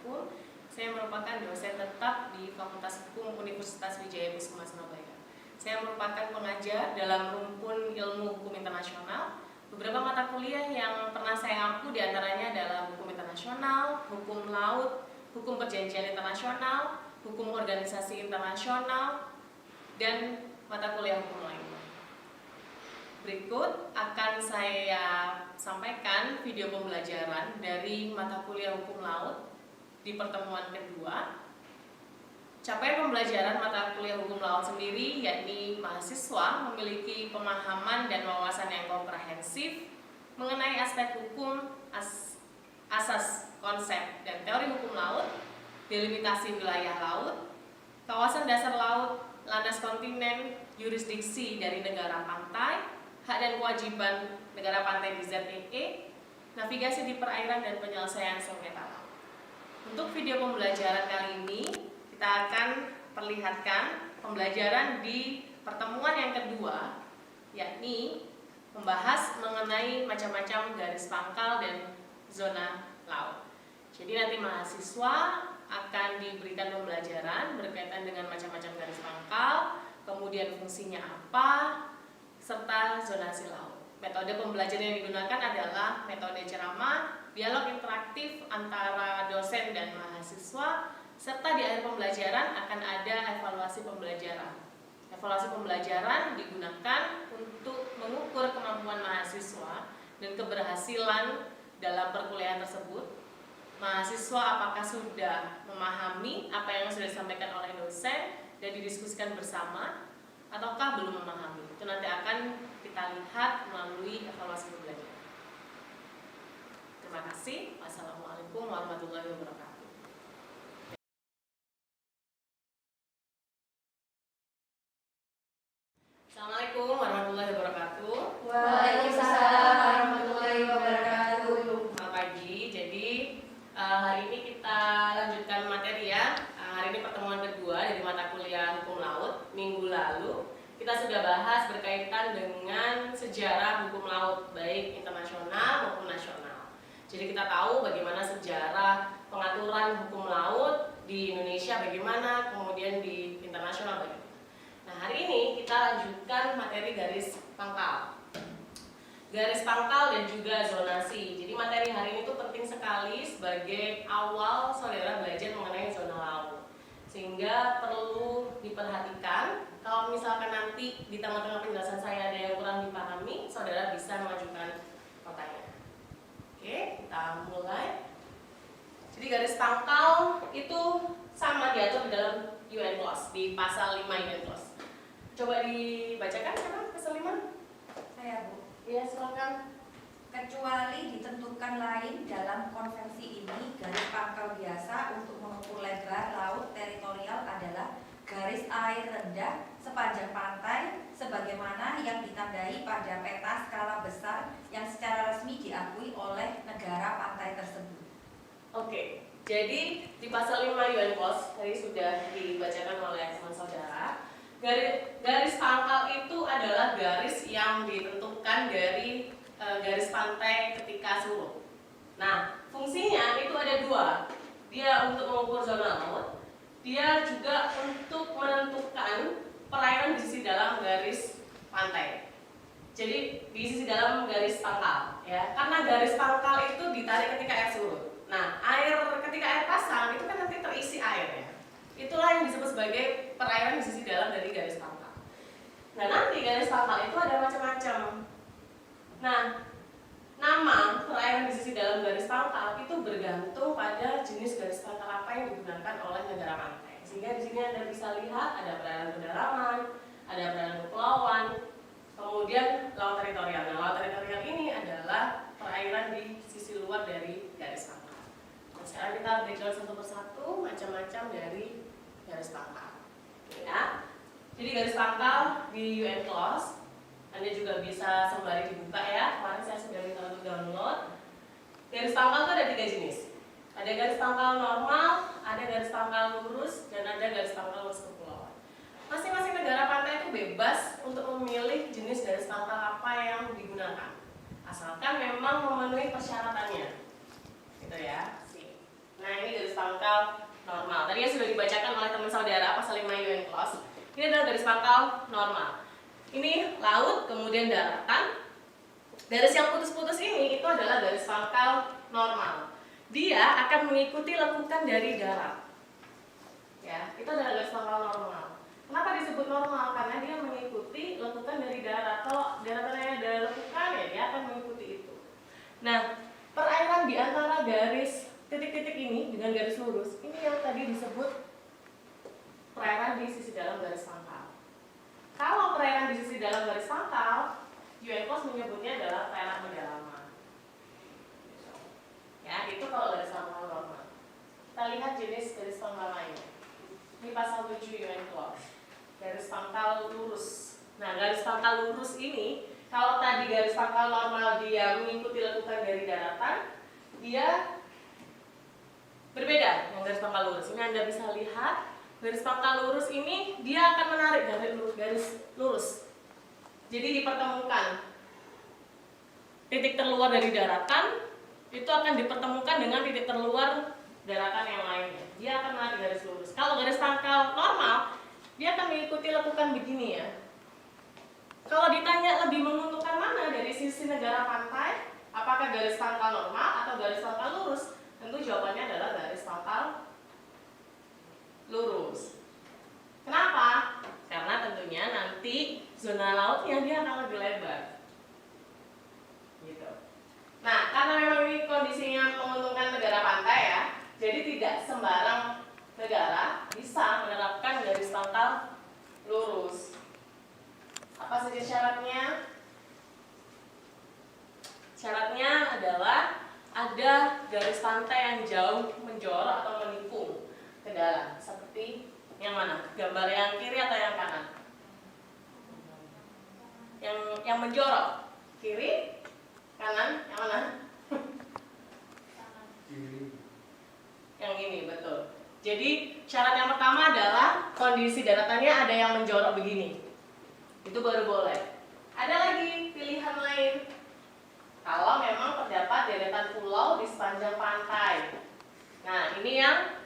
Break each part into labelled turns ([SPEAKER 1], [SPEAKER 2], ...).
[SPEAKER 1] wabarakatuh. Saya merupakan dosen tetap di Fakultas Hukum Universitas Wijaya-Kusuma Surabaya. Saya merupakan pengajar dalam rumpun ilmu hukum internasional. Beberapa mata kuliah yang pernah saya ampu diantaranya adalah hukum internasional, hukum laut, hukum perjanjian internasional, hukum organisasi internasional, dan mata kuliah hukum lainnya. Berikut akan saya sampaikan video pembelajaran dari mata kuliah hukum laut di pertemuan kedua. Capaian pembelajaran mata kuliah hukum laut sendiri yakni mahasiswa memiliki pemahaman dan wawasan yang komprehensif mengenai aspek hukum, asas, konsep, dan teori hukum laut, delimitasi wilayah laut, kawasan dasar laut, landas kontinen, yurisdiksi dari negara pantai, hak dan kewajiban negara pantai di ZEE, navigasi di perairan, dan penyelesaian sengketa laut. Untuk video pembelajaran kali ini, kita akan perlihatkan pembelajaran di pertemuan yang kedua, yakni membahas mengenai macam-macam garis pangkal dan zona laut. Jadi nanti mahasiswa akan diberikan pembelajaran berkaitan dengan macam-macam garis pangkal, kemudian fungsinya apa, serta zonasi laut. Metode pembelajaran yang digunakan adalah metode ceramah, dialog interaktif antara dosen dan mahasiswa, serta di akhir pembelajaran akan ada evaluasi pembelajaran. Evaluasi pembelajaran digunakan untuk mengukur kemampuan mahasiswa dan keberhasilan dalam perkuliahan tersebut. Mahasiswa apakah sudah memahami apa yang sudah disampaikan oleh dosen dan didiskusikan bersama, ataukah belum memahami. Itu nanti akan kita lihat melalui evaluasi pembelajaran. Terima kasih. Wassalamualaikum warahmatullahi wabarakatuh. Assalamualaikum warahmatullahi wabarakatuh.
[SPEAKER 2] Waalaikumsalam warahmatullahi wabarakatuh.
[SPEAKER 1] Selamat pagi. Jadi hari ini kita lanjutkan materi ya. Hari ini pertemuan kedua dari mata kuliah hukum laut. Minggu lalu kita sudah bahas berkaitan dengan sejarah hukum laut baik internasional maupun nasional. Jadi kita tahu bagaimana sejarah pengaturan hukum laut di Indonesia bagaimana, kemudian di internasional bagaimana. Nah, hari ini kita lanjutkan materi garis pangkal. Garis pangkal dan juga zonasi. Jadi materi hari ini tuh penting sekali sebagai awal saudara belajar mengenai zona laut. Sehingga perlu diperhatikan. Kalau misalkan nanti di tengah-tengah penjelasan saya ada yang kurang dipahami, saudara bisa mengajukan pertanyaan. Oke, kita mulai. Jadi garis pangkal itu sama diatur di dalam UN Clause, di pasal 5 UN Clause. Coba dibacakan sekarang pasal 5.
[SPEAKER 2] Saya Bu.
[SPEAKER 1] Ya, silakan.
[SPEAKER 2] Kecuali ditentukan lain dalam konvensi ini, garis pangkal biasa untuk mengukur lebar laut teritorial adalah garis air rendah sepanjang pantai sebagaimana yang ditandai pada peta skala besar yang secara resmi diakui oleh negara pantai tersebut.
[SPEAKER 1] Oke, jadi di pasal 5 UN Clause tadi sudah dibacakan oleh teman saudara. Garis pangkal itu adalah garis yang ditentukan dari garis pantai ketika surut. Nah, fungsinya itu ada dua. Dia untuk mengukur zona laut, dia juga untuk menentukan perairan di sisi dalam garis pantai. Jadi di sisi dalam garis pangkal, ya. Karena garis pangkal itu ditarik ketika air surut. Nah, ketika air pasang itu kan nanti terisi air ya. Itulah yang disebut sebagai perairan di sisi dalam dari garis pangkal. Nah, nanti garis pangkal itu ada macam-macam. Nah, nama perairan di sisi dalam garis pangkal itu bergantung pada jenis garis pangkal apa yang digunakan oleh negara pantai. Sehingga di sini Anda bisa lihat ada perairan pedalaman, ada perairan kepulauan, kemudian laut teritorial. Nah, laut teritorial ini adalah perairan di sisi luar dari garis pangkal. Nah, sekarang kita breakdown satu persatu macam-macam dari garis pangkal. Ya. Jadi garis pangkal di UN Clause Anda juga bisa sembari dibuka ya. Kemarin saya sudah minta untuk download. Garis pangkal itu ada 3 jenis. Ada garis pangkal normal, ada garis pangkal lurus, dan ada garis pangkal lurus kepulauan. Masing-masing negara pantai itu bebas untuk memilih jenis garis pangkal apa yang digunakan, asalkan memang memenuhi persyaratannya. Gitu ya. Nah, ini garis pangkal pangkal normal. Tadi sudah dibacakan oleh teman saudara pasal 5 UN Clause. Ini adalah garis pangkal normal. Ini laut, kemudian daratan. Garis yang putus-putus ini itu adalah garis pangkal normal. Dia akan mengikuti lekukan dari darat. Ya, itu adalah garis pangkal normal. Kenapa disebut normal? Karena dia mengikuti lekukan dari darat. Kalau daratannya ada lekukan, ya dia akan mengikuti itu. Nah, perairan di antara garis titik-titik ini dengan garis lurus, ini yang tadi disebut perairan di sisi dalam garis pangkal. Kalau perairan di sisi dalam garis pangkal, UN Clause menyebutnya adalah perairan pendalaman. Ya, itu kalau garis pangkal normal. Kita lihat jenis garis pangkal lainnya. Ini pasal 7 UN Clause. Garis pangkal lurus. Nah, garis pangkal lurus ini, kalau tadi garis pangkal normal dia mengikuti lekukan dari daratan, dia berbeda dengan garis pangkal lurus. Ini Anda bisa lihat, garis pangkal lurus ini dia akan menarik garis lurus. Jadi dipertemukan titik terluar dari daratan itu akan dipertemukan dengan titik terluar daratan yang lainnya. Dia akan menarik garis lurus. Kalau garis pangkal normal, dia akan mengikuti lekukan begini ya. Kalau ditanya lebih menguntungkan mana dari sisi negara pantai, apakah garis pangkal normal atau garis pangkal lurus? Tentu jawabannya adalah garis pangkal lurus. Kenapa? Karena tentunya nanti zona lautnya dia akan lebih lebar. Gitu. Nah, karena memang ini kondisinya menguntungkan negara pantai ya, jadi tidak sembarang negara bisa menerapkan garis pangkal lurus. Apa saja syaratnya? Syaratnya adalah ada garis pantai yang jauh menjorok atau menikung ke dalam. Seperti yang mana? Gambar yang kiri atau yang kanan? Yang menjorok. Kiri? Kanan? Yang mana?
[SPEAKER 3] Kiri.
[SPEAKER 1] Yang ini, betul. Jadi syarat yang pertama adalah kondisi daratannya ada yang menjorok begini. Itu baru boleh. Ada lagi pilihan lain. Kalau memang terdapat deretan pulau di sepanjang pantai. Nah, ini yang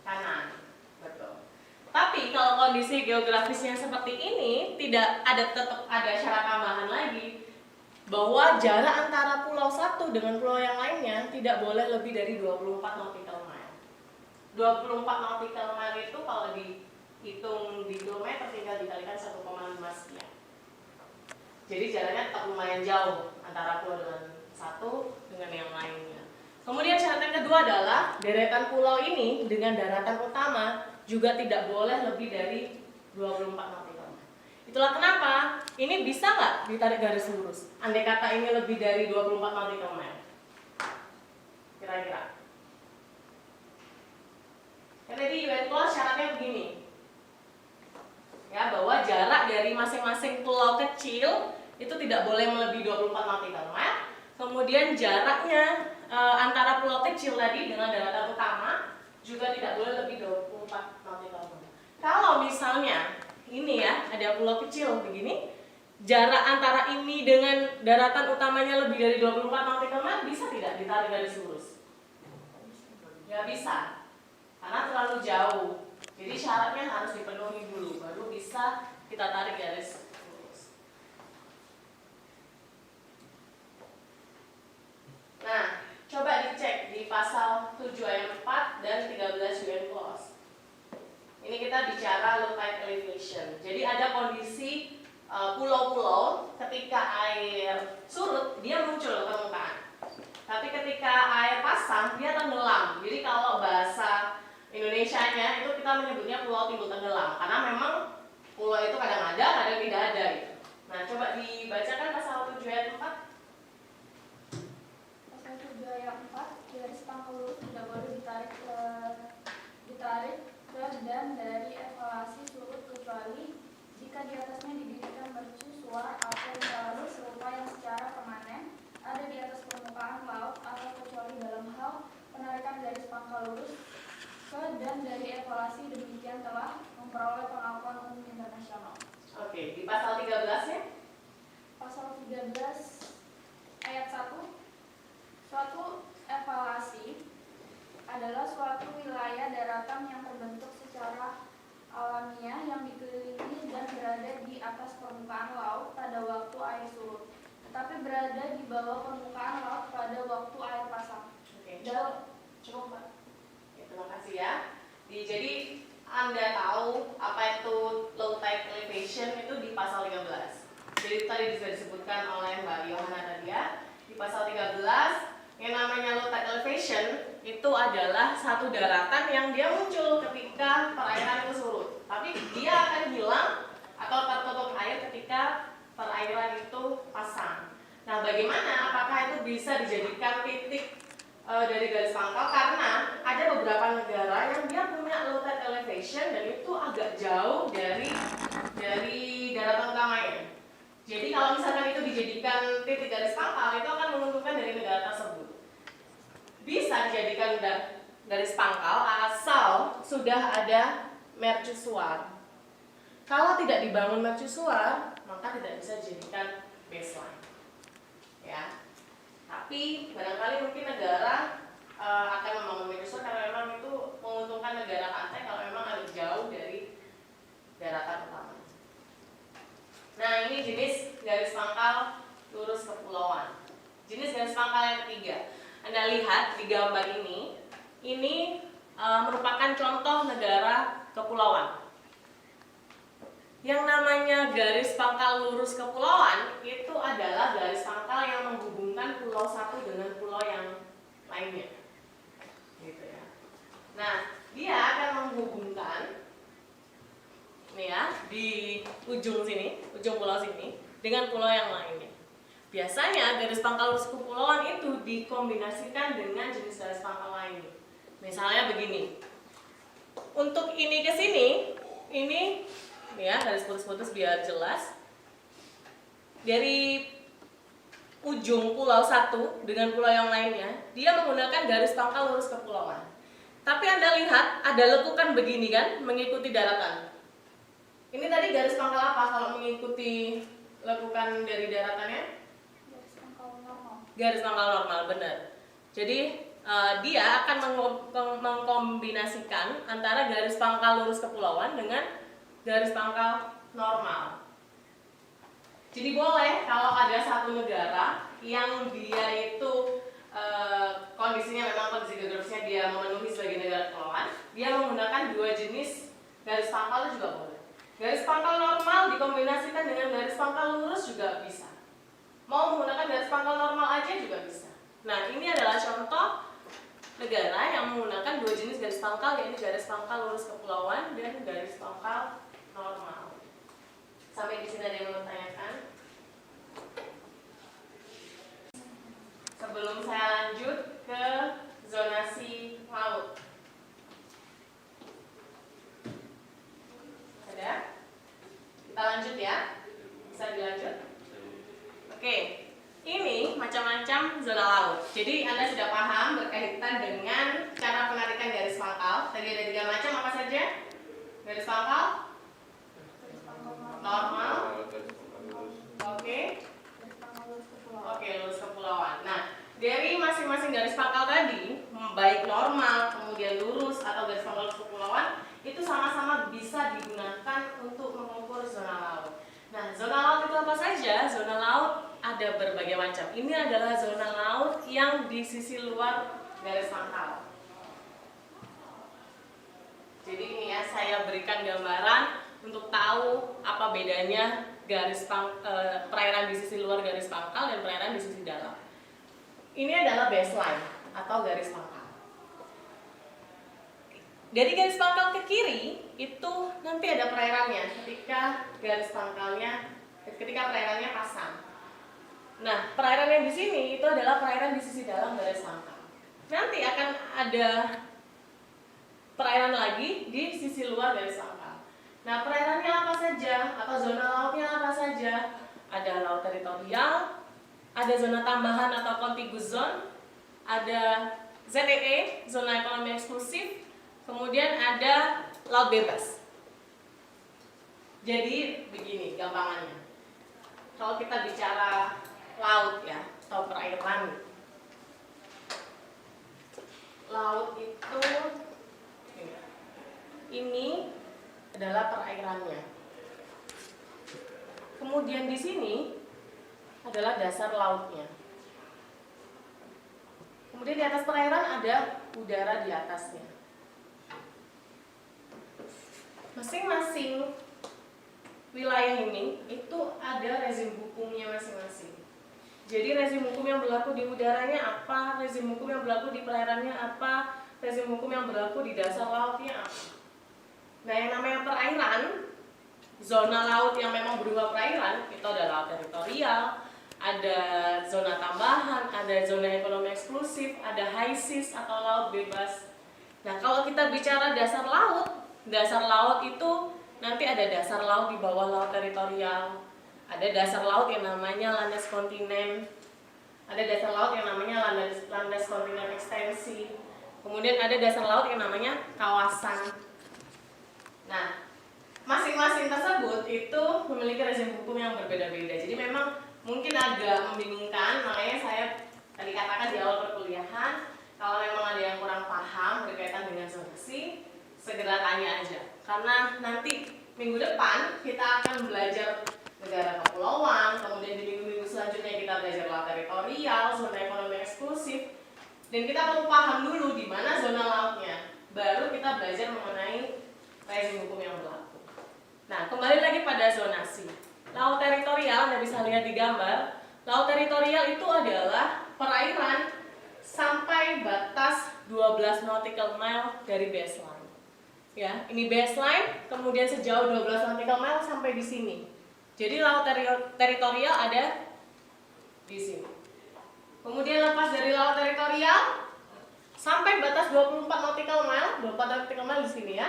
[SPEAKER 1] kanan. Betul. Tapi kalau kondisi geografisnya seperti ini, tetap ada syarat tambahan lagi bahwa jarak antara pulau satu dengan pulau yang lainnya tidak boleh lebih dari 24 nautical mile. 24 nautical mile itu kalau dihitung di kilometer tinggal dikalikan 1,5 sekian. Jadi jaraknya tetap lumayan jauh antara pulau dengan satu dengan yang lainnya. Kemudian syarat yang kedua adalah deretan pulau ini dengan daratan utama juga tidak boleh lebih dari 24 nautical mile. Itulah kenapa ini bisa nggak ditarik garis lurus? Andai kata ini lebih dari 24 nautical mile. Kira-kira. Kan tadi UN Clause syaratnya begini. Ya, bahwa jarak dari masing-masing pulau kecil itu tidak boleh melebihi 24 nautical mile. Kemudian jaraknya antara pulau kecil tadi dengan daratan utama juga tidak boleh lebih 24 nautical mile. Kalau misalnya ini ya, ada pulau kecil begini, jarak antara ini dengan daratan utamanya lebih dari 24 nautical mile, bisa tidak ditarik garis lurus? Ya bisa, karena terlalu jauh. Jadi syaratnya harus dipenuhi dulu, baru bisa kita tarik garis lurus. Nah, coba dicek di pasal 7 ayat 4 dan 13 UN Clause. Ini kita bicara low tide elevation. Jadi ada kondisi pulau-pulau ketika air surut dia muncul ke permukaan. Tapi ketika air pasang dia tenggelam. Jadi kalau bahasa Indonesianya itu kita menyebutnya pulau timbul tenggelam karena memang pulau itu kadang ada, kadang tidak ada gitu. Nah, coba dibacakan pasal 7 ayat 4.
[SPEAKER 4] Pasal 7 ayat 4, garis pangkal lurus tidak boleh ditarik ke dan dari evaluasi surut kecuali jika di atasnya didirikan mercusuar atau jalur serupa yang secara permanen ada di atas permukaan laut atau kecuali dalam hal penarikan garis pangkal lurus ke dan dari evaluasi demikian telah memperoleh pengakuan umum internasional.
[SPEAKER 1] Oke, di pasal 13 ya?
[SPEAKER 4] Pasal 13 ayat 1, suatu evaluasi adalah suatu wilayah daratan yang terbentuk secara alamiah yang dikelilingi dan berada di atas permukaan laut pada waktu air surut, tetapi berada di bawah permukaan laut pada waktu air pasang.
[SPEAKER 1] Oke, cukup Mbak. Ya, terima kasih ya. Jadi Anda tahu apa itu low tide elevation itu di pasal 13. Jadi tadi sudah disebutkan oleh Mbak Yohana tadi ya. Di pasal 13 yang namanya low tide elevation itu adalah satu daratan yang dia muncul ketika perairan itu surut. Tapi dia akan hilang atau tertutup air ketika perairan itu pasang. Nah, bagaimana? Apakah itu bisa dijadikan titik dari garis pangkal? Karena ada beberapa negara yang dia punya low tide elevation dan itu agak jauh dari daratan utamanya. Jadi kalau misalkan itu dijadikan titik garis pangkal, itu akan menguntungkan dari negara tersebut. Bisa dijadikan garis pangkal asal sudah ada mercusuar. Kalau tidak dibangun mercusuar, maka tidak bisa dijadikan baseline. Ya. Tapi barangkali mungkin negara akan membangun mercusuar karena memang itu menguntungkan negara pantai kalau memang agak jauh dari daratan utama. Nah, ini jenis garis pangkal lurus kepulauan. Jenis garis pangkal yang ketiga. Anda lihat di gambar ini merupakan contoh negara kepulauan. Yang namanya garis pangkal lurus kepulauan itu adalah garis pangkal yang menghubungkan pulau satu dengan pulau yang lainnya. Gitu ya. Nah, dia akan menghubungkan nih ya, di ujung sini, ujung pulau sini dengan pulau yang lainnya. Biasanya garis pangkal lurus kepulauan itu dikombinasikan dengan jenis garis pangkal lainnya. Misalnya begini. Untuk ini ke sini, ini ya garis putus-putus biar jelas. Dari ujung pulau satu dengan pulau yang lainnya, dia menggunakan garis pangkal lurus kepulauan. Tapi Anda lihat ada lekukan begini kan, mengikuti daratan. Ini tadi garis pangkal apa kalau mengikuti lekukan dari daratannya?
[SPEAKER 4] Garis pangkal normal.
[SPEAKER 1] Garis pangkal normal, benar. Jadi dia akan mengkombinasikan antara garis pangkal lurus kepulauan dengan garis pangkal normal. Jadi boleh kalau ada satu negara yang dia itu kondisinya memang kondisi geografisnya dia memenuhi sebagai negara kepulauan, dia menggunakan dua jenis garis pangkal itu juga boleh. Garis pangkal normal dikombinasikan dengan garis pangkal lurus juga bisa. Mau menggunakan garis pangkal normal aja juga bisa. Nah, ini adalah contoh negara yang menggunakan dua jenis garis pangkal, yaitu garis pangkal lurus kepulauan dan garis pangkal normal. Sampai di sini ada yang mau tanyakan? Sebelum saya lanjut ke zonasi laut. Ada? Kita lanjut ya. Bisa dilanjut? Oke. Ini macam-macam zona laut. Jadi Anda sudah paham berkaitan dengan cara penarikan garis pangkal. Tadi ada 3 macam, apa saja? Garis pangkal normal. Oke. Oke, lurus kepulauan. Nah, dari masing-masing garis pangkal tadi, baik normal, kemudian lurus atau garis pangkal lurus kepulauan, itu sama-sama bisa digunakan untuk mengukur zona laut. Nah, zona laut itu apa saja? Zona laut ada berbagai macam. Ini adalah zona laut yang di sisi luar garis pangkal. Jadi ini ya, saya berikan gambaran untuk tahu apa bedanya perairan di sisi luar garis pangkal dan perairan di sisi dalam. Ini adalah baseline atau garis pangkal. Dari garis pangkal ke kiri itu nanti ada perairannya ketika perairannya pasang. Nah, perairan yang di sini itu adalah perairan di sisi dalam garis pangkal. Nanti akan ada perairan lagi di sisi luar garis pangkal. Nah, perairannya apa saja atau zona lautnya apa saja? Ada laut teritorial, ada zona tambahan atau contiguous zone, ada ZEE, zona ekonomi eksklusif, kemudian ada laut bebas. Jadi begini gampangannya. Kalau kita bicara laut ya atau perairan, laut itu ini adalah perairannya. Kemudian di sini adalah dasar lautnya. Kemudian di atas perairan ada udara di atasnya. Masing-masing wilayah ini itu ada rezim hukumnya masing-masing. Jadi rezim hukum yang berlaku di udaranya apa, rezim hukum yang berlaku di perairannya apa, rezim hukum yang berlaku di dasar lautnya apa. Nah, yang namanya perairan, zona laut yang memang berupa perairan itu ada laut teritorial, ada zona tambahan, ada zona ekonomi eksklusif, ada high seas atau laut bebas. Nah, kalau kita bicara dasar laut itu nanti ada dasar laut di bawah laut teritorial, ada dasar laut yang namanya landas kontinen, ada dasar laut yang namanya landas kontinen ekstensi, kemudian ada dasar laut yang namanya kawasan. Nah, masing-masing tersebut itu memiliki rezim hukum yang berbeda-beda. Jadi memang mungkin agak membingungkan, makanya saya tadi katakan di awal perkuliahan, kalau memang ada yang kurang paham berkaitan dengan zonasi, segera tanya aja. Karena nanti minggu depan kita akan belajar negara kepulauan, kemudian di minggu-minggu selanjutnya kita belajar laut teritorial, zona ekonomi eksklusif, dan kita perlu paham dulu di mana zona lautnya, baru kita belajar mengenai rezim hukum yang berlaku. Nah, kembali lagi pada zonasi. Laut teritorial, Anda bisa lihat di gambar, laut teritorial itu adalah perairan sampai batas 12 nautical mile dari baseline. Ya, ini baseline, kemudian sejauh 12 nautical mile sampai di sini. Jadi laut teritorial ada di sini. Kemudian lepas dari laut teritorial sampai batas 24 nautical mile, 24 nautical mile di sini ya.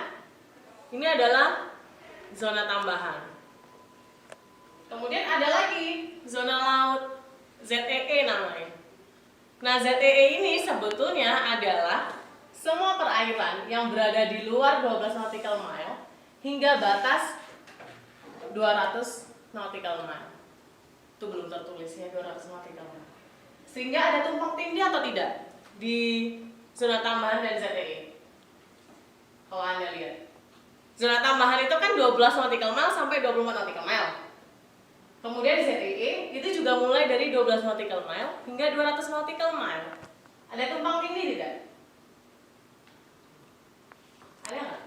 [SPEAKER 1] Ini adalah zona tambahan. Kemudian ada lagi zona laut ZEE namanya. Nah, ZEE ini sebetulnya adalah semua perairan yang berada di luar 12 nautical mile hingga batas 200 nautical mile. Itu belum tertulis ya, 200 nautical mile. Sehingga ada tumpang tindih atau tidak di zona tambahan dan ZEE? Kalau Anda lihat, zona tambahan itu kan 12 nautical mile sampai 24 nautical mile. Kemudian ZEE itu juga mulai dari 12 nautical mile hingga 200 nautical mile. Ada tumpang tindih tidak? Ada nggak?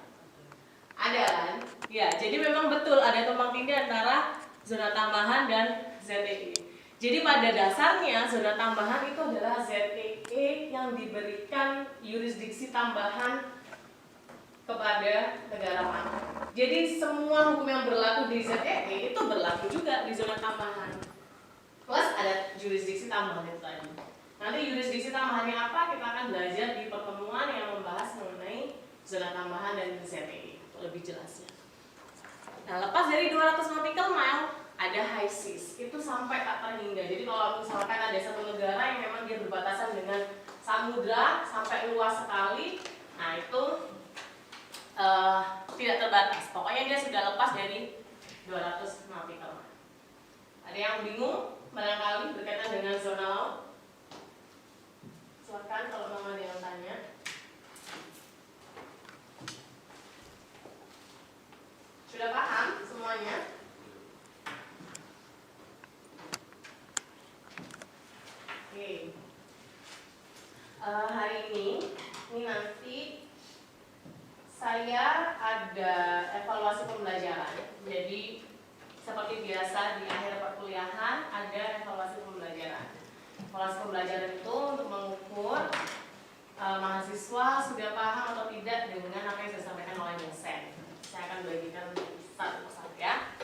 [SPEAKER 1] Ada kan? Ya, jadi memang betul ada tumpang tindih antara zona tambahan dan ZEE. Jadi pada dasarnya zona tambahan itu adalah ZEE yang diberikan yurisdiksi tambahan kepada negara mana. Jadi semua hukum yang berlaku di ZEE itu berlaku juga di zona tambahan. Plus ada jurisdiksi tambahan itu tadi. Nanti jurisdiksi tambahannya apa? Kita akan belajar di pertemuan yang membahas mengenai zona tambahan dan ZEE lebih jelasnya. Nah, lepas dari 200 nautical mile ada high seas, itu sampai tak terhingga. Jadi kalau misalkan ada satu negara yang memang dia berbatasan dengan samudra sampai luas sekali, nah itu tidak terbatas. Pokoknya dia sudah lepas dari 200 nautical mile. Ada yang bingung barangkali berkaitan dengan zona laut? Silakan kalau memang ada yang tanya. Sudah paham semuanya? Oke. Hari ini nanti saya ada evaluasi pembelajaran. Jadi seperti biasa di akhir perkuliahan ada evaluasi pembelajaran. Evaluasi pembelajaran itu untuk mengukur mahasiswa sudah paham atau tidak dengan apa yang sudah disampaikan oleh dosen. Saya akan bagikan satu persatu ya.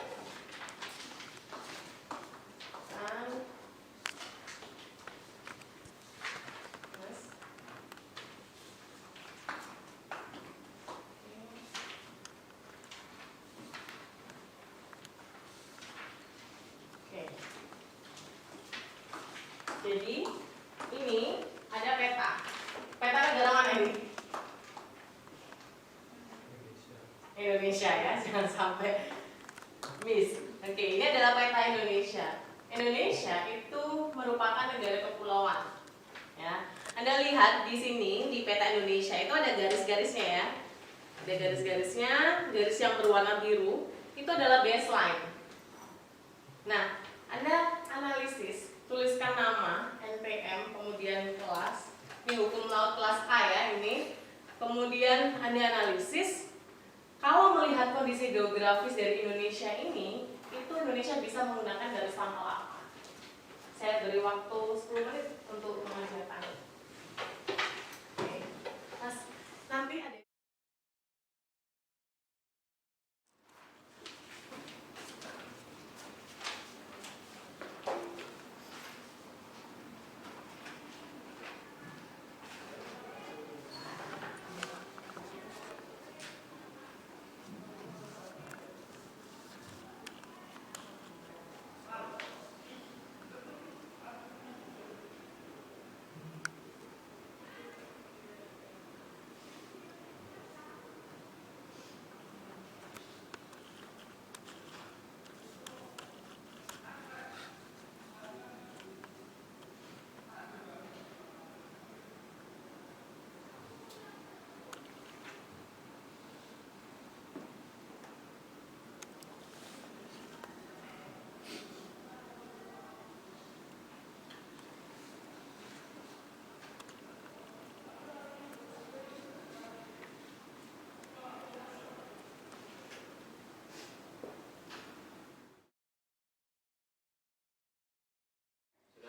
[SPEAKER 1] Jadi ini ada peta. Peta negara mana ini? Indonesia ya, jangan sampai miss. Oke, ini adalah peta Indonesia. Indonesia itu merupakan negara kepulauan. Ya, Anda lihat di sini di peta Indonesia itu ada garis-garisnya ya. Ada garis-garisnya, garis yang berwarna biru itu adalah baseline. Nah, Anda analisis, tuliskan nama, NPM, kemudian kelas. Ini hukum laut kelas A ya ini. Kemudian Anda analisis, kalau melihat kondisi geografis dari Indonesia ini, itu Indonesia bisa menggunakan garis pangkal apa? Saya beri waktu 10 menit untuk mengerjakan. Oke. Nanti ada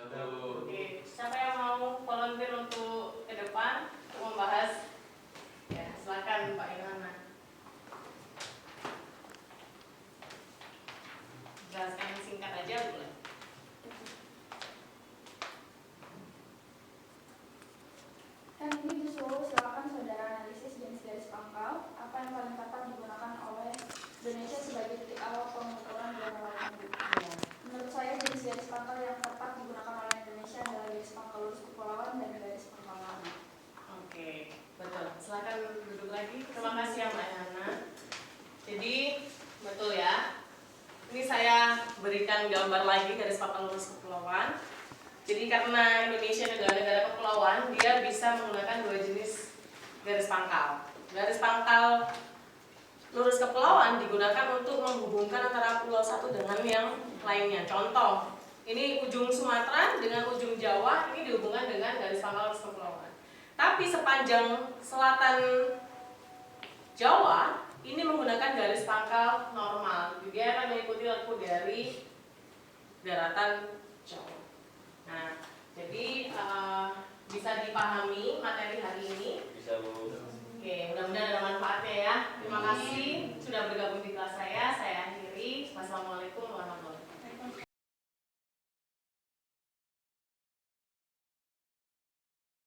[SPEAKER 1] Oke, siapa yang mau volunteer untuk ke depan untuk membahas? Ya, silakan Mbak Ilhana. Jelaskan singkat aja boleh.
[SPEAKER 4] Kan ini disuruh silakan saudara analisis jenis garis pangkal apa yang paling tepat digunakan oleh Indonesia sebagai titik awal pengukuran zona laut hidup. Menurut saya jenis garis pangkal yang tepat digunakan oleh Indonesia adalah garis pangkal lurus kepulauan dan garis pangkal laut.
[SPEAKER 1] Oke, betul. Silakan duduk lagi. Terima kasih ya Mbak Ilhana. Jadi betul ya. Ini saya berikan gambar lagi garis pangkal lurus kepulauan. Jadi karena Indonesia negara-negara kepulauan, dia bisa menggunakan dua jenis garis pangkal. Garis pangkal lurus kepulauan digunakan untuk menghubungkan antara pulau satu dengan yang lainnya. Contoh, ini ujung Sumatera dengan ujung Jawa ini dihubungkan dengan garis pangkal lurus kepulauan. Tapi sepanjang selatan Jawa ini menggunakan garis pangkal normal. Dia akan mengikuti leku dari daratan Jawa. Nah, jadi bisa dipahami materi hari ini.
[SPEAKER 3] Bisa Bu.
[SPEAKER 1] Oke, mudah-mudahan ada manfaatnya ya. Terima kasih sudah bergabung di kelas saya. Saya akhiri. Wassalamualaikum warahmatullahi wabarakatuh.